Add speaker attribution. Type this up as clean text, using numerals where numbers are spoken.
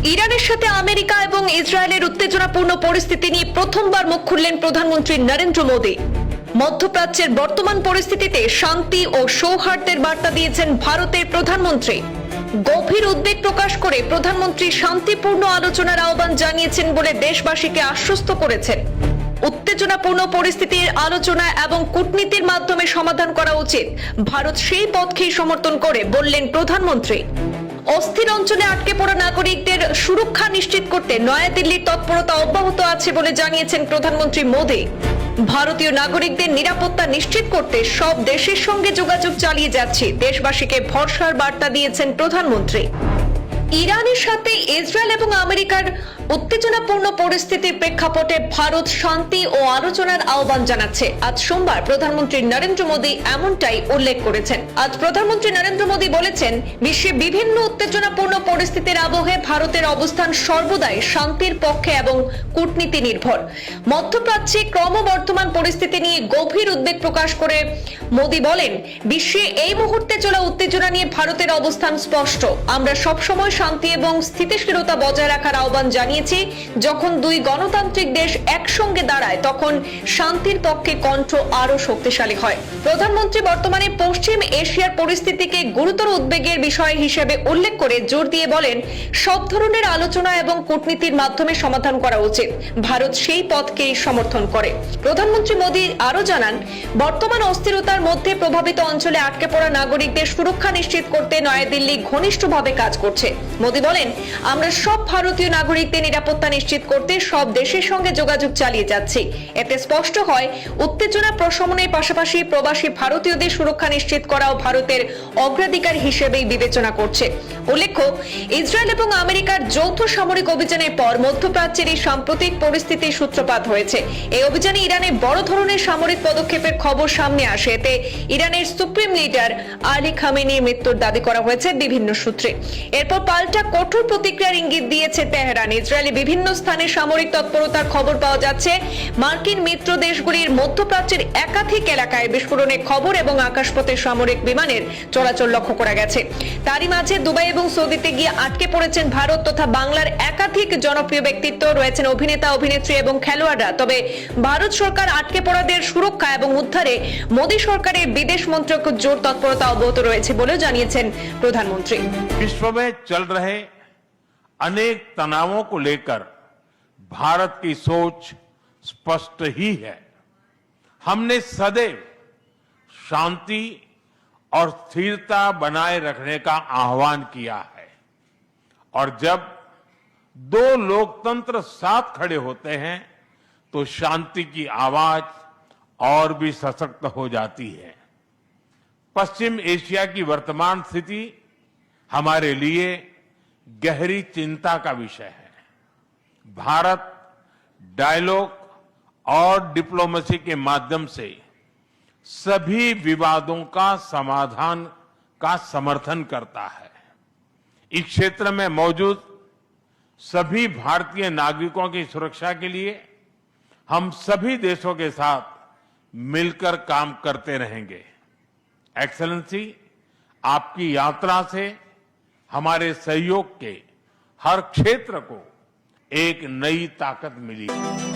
Speaker 1: ইরানের সাথে আমেরিকা এবং ইসরায়েলের উত্তেজনাপূর্ণ পরিস্থিতি নিয়ে প্রথমবার মুখ খুললেন প্রধানমন্ত্রী নরেন্দ্র মোদী। মধ্যপ্রাচ্যের বর্তমান পরিস্থিতিতে শান্তি ও সৌহার্দ্যের বার্তা দিয়েছেন ভারতের প্রধানমন্ত্রী। গভীর উদ্বেগ প্রকাশ করে প্রধানমন্ত্রী শান্তিপূর্ণ আলোচনার আহ্বান জানিয়েছেন বলে দেশবাসীকে আশ্বস্ত করেছেন। উত্তেজনাপূর্ণ পরিস্থিতির আলোচনা এবং কূটনীতির মাধ্যমে সমাধান করা উচিত, ভারত সেই পথকেই সমর্থন করে বললেন প্রধানমন্ত্রী। অস্থির অঞ্চলে আটকে পড়া নাগরিকদের সুরক্ষা নিশ্চিত করতে নয়াদিল্লির তৎপরতা অব্যাহত আছে বলে জানিয়েছেন প্রধানমন্ত্রী মোদী। ভারতীয় নাগরিকদের নিরাপত্তা নিশ্চিত করতে সব দেশের সঙ্গে যোগাযোগ চালিয়ে যাচ্ছে, দেশবাসীকে ভরসার বার্তা দিয়েছেন প্রধানমন্ত্রী। ইরানের সাথে ইসরায়েল এবং আমেরিকার উত্তেজনাপূর্ণ পরিস্থিতির প্রেক্ষাপটে ভারত শান্তি ও আলোচনার আহ্বান জানাচ্ছে। আজ সোমবার প্রধানমন্ত্রী নরেন্দ্র মোদী এমনটাই উল্লেখ করেছেন। আজ প্রধানমন্ত্রী নরেন্দ্র মোদী বলেছেন, বিশ্বে বিভিন্ন উত্তেজনাপূর্ণ পরিস্থিতির আবহে ভারতের অবস্থান সর্বদাই শান্তির পক্ষে এবং কূটনীতি নির্ভর। মধ্যপ্রাচ্যে ক্রমবর্ধমান পরিস্থিতি নিয়ে গভীর উদ্বেগ প্রকাশ করে মোদী বলেন, বিশ্বে এই মুহূর্তে চলা উত্তেজনা নিয়ে ভারতের অবস্থান স্পষ্ট। আমরা সবসময় শান্তি এবং স্থিতিশীলতা বজায় রাখার আহ্বান জানিয়েছি। যখন দুই গণতান্ত্রিক দেশ একসঙ্গে দাঁড়ায় তখন শান্তির পক্ষে কণ্ঠ আরো শক্তিশালী হয়। প্রধানমন্ত্রী বর্তমানে পশ্চিম এশিয়ার পরিস্থিতিকে গুরুতর উদ্বেগের বিষয় হিসেবে উল্লেখ করে জোর দিয়ে বলেন, সব ধরনের আলোচনা এবং কূটনীতির মাধ্যমে সমাধান করা উচিত, ভারত সেই পথকেই সমর্থন করে। প্রধানমন্ত্রী মোদী আরো জানান, বর্তমান অস্থিরতার মধ্যে প্রভাবিত অঞ্চলে আটকে পড়া নাগরিকদের সুরক্ষা নিশ্চিত করতে নয়াদিল্লি ঘনিষ্ঠভাবে কাজ করছে। মোদী বলেন, আমরা সব ভারতীয় নাগরিকদের নিরাপত্তা নিশ্চিত করতে সব দেশের সঙ্গে যোগাযোগ চালিয়ে যাচ্ছি। এতে স্পষ্ট হয়, উত্তেজনা প্রশমনের পাশাপাশি প্রবাসী ভারতীয়দের সুরক্ষা নিশ্চিত করাও ভারতের অগ্রাধিকার হিসেবেই বিবেচনা করছে। উল্লেখ্য, ইসরায়েল এবং আমেরিকার যৌথ সামরিক অভিযানের পর মধ্যপ্রাচ্যের এই সাম্প্রতিক পরিস্থিতির সূত্রপাত হয়েছে। এই অভিযানে ইরানে বড় ধরনের সামরিক পদক্ষেপের খবর সামনে আসে। এতে ইরানের সুপ্রিম লিডার আলী খামেনির মৃত্যুর দাবি করা হয়েছে বিভিন্ন সূত্রে। এরপর পাল্টা কঠোর প্রতিক্রিয়ার ইঙ্গিত দিয়েছে তেহরান। ইসরায়েলে বিভিন্ন স্থানে সামরিক তৎপরতার খবর পাওয়া যাচ্ছে। মার্কিন মিত্র দেশগুলির মধ্যপ্রাচ্যের একাধিক এলাকায় বিস্ফোরণের খবর এবং আকাশপথে সামরিক বিমানের চলাচল লক্ষ্য করা গেছে। তারই মাঝে দুবাই এবং সৌদিতে গিয়ে আটকে পড়েছেন ভারত তথা বাংলার একাধিক জনপ্রিয় ব্যক্তিত্ব, রয়েছেন অভিনেতা, অভিনেত্রী এবং খেলোয়াড়রা। তবে ভারত সরকার আটকে পড়াদের সুরক্ষা এবং উদ্ধারে মোদী সরকারের বিদেশ মন্ত্রক জোর তৎপরতা অব্যাহত রয়েছে বলেও জানিয়েছেন প্রধানমন্ত্রী।
Speaker 2: विश्व में चल रहे अनेक तनावों को लेकर भारत की सोच स्पष्ट ही है। हमने सदैव शांति और स्थिरता बनाए रखने का आह्वान किया है और जब दो लोकतंत्र साथ खड़े होते हैं तो शांति की आवाज और भी सशक्त हो जाती है। पश्चिम एशिया की वर्तमान स्थिति हमारे लिए गहरी चिंता का विषय है। भारत डायलॉग और डिप्लोमेसी के माध्यम से सभी विवादों का समाधान का समर्थन करता है। इस क्षेत्र में मौजूद सभी भारतीय नागरिकों की सुरक्षा के लिए हम सभी देशों के साथ मिलकर काम करते रहेंगे। एक्सेलेंसी, आपकी यात्रा से हमारे सहयोग के हर क्षेत्र को एक नई ताकत मिली है।